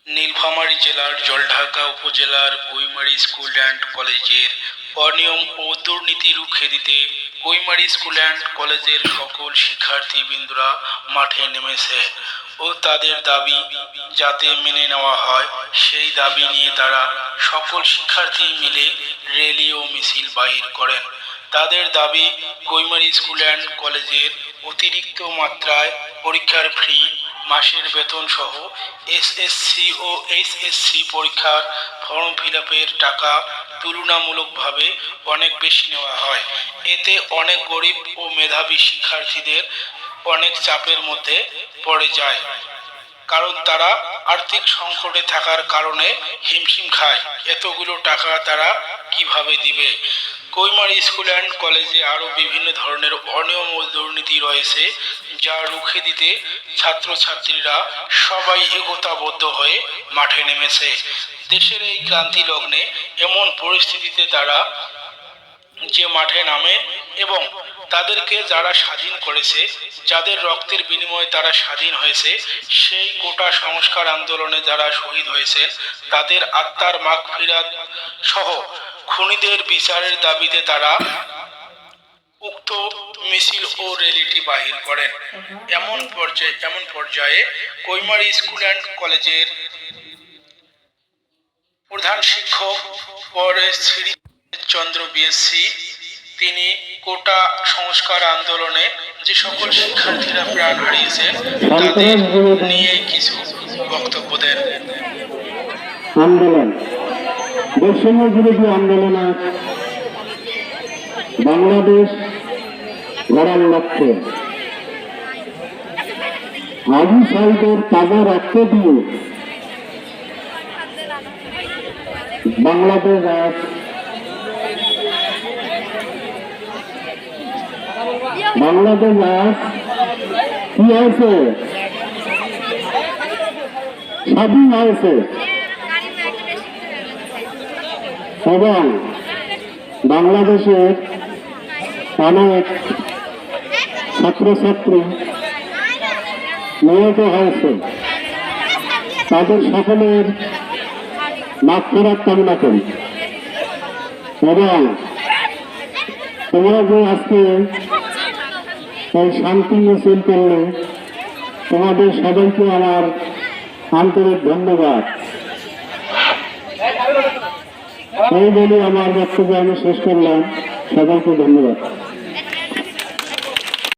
নীলফামারী জেলার জলঢাকা উপজেলার Koimari school and কলেজের অনিয়ম ও দুর্নীতি রুখে দিতে কৈমারী স্কুল অ্যান্ড কলেজের সকল শিক্ষার্থীবৃন্দরা মাঠে নেমেছে ও তাদের দাবি যাতে মেনে নেওয়া হয় সেই দাবি নিয়ে তারা সকল শিক্ষার্থী মিলে র্যালি ও মিছিল বাহির করেন। তাদের দাবি কৈমারী স্কুল অ্যান্ড কলেজের অতিরিক্ত মাত্রায় পরীক্ষার ফি, মাসের বেতন সহ এসএসসি ও এইচএসসি পরীক্ষার ফর্ম ফিল-আপের টাকা তুলনামূলকভাবে অনেক বেশি নেওয়া হয়। এতে অনেক গরিব ও মেধাবী শিক্ষার্থীদের অনেক চাপের মধ্যে পড়ে যায়, কারণ তারা আর্থিক সংকটে থাকার কারণে হিমশিম খায়। এতগুলো টাকা তারা কিভাবে দিবে? কৈমারী স্কুল অ্যান্ড কলেজে আরও বিভিন্ন ধরনের অনিয়ম ও দুর্নীতি রয়েছে, যা রুখে দিতে ছাত্রছাত্রীরা সবাই একতাবদ্ধ হয়ে মাঠে নেমেছে। দেশের এই ক্রান্তি লগ্নে এমন পরিস্থিতিতে তারা যে মাঠে নামে এবং তাদেরকে যারা স্বাধীন করেছে, যাদের রক্তের বিনিময়ে তারা স্বাধীন হয়েছে, সেই কোটা সংস্কার আন্দোলনে যারা শহীদ হয়েছে, তাদের আত্মার মাগফিরাত সহ খুনিদের বিচারের দাবিতে তারা উক্ত মিছিল ও র্যালিটি বাহির করেন। এমন পর্যায়ে কৈমারী স্কুল অ্যান্ড কলেজের প্রধান শিক্ষক পরেশ চন্দ্র বিএসসি তিনি কোটা সংস্কার আন্দোলনে যে সকল শিক্ষার্থীরা প্রাণ হারিয়েছেন তাদের নিয়ে কিছু বক্তব্য দেন। আন্দোলন বৈষম্য বিরোধী আন্দোলন বাংলাদেশ গড়ার লক্ষ্যে আবু সাইদের তাজা রক্ত দিয়ে বাংলাদেশ আজ কি হয়েছে? স্বাধীন হয়েছে এবং বাংলাদেশের অনেক ছাত্রছাত্রী নিহত হয়েছে। তাদের সকলের মাগফিরাত কামনা করি এবং তোমরা যে আজকে এই শান্তি মিছিল করলে তোমাদের সবাইকে আমার আন্তরিক ধন্যবাদ। এই বলে আমার বক্তব্য আমি শেষ করলাম। সবাইকে ধন্যবাদ।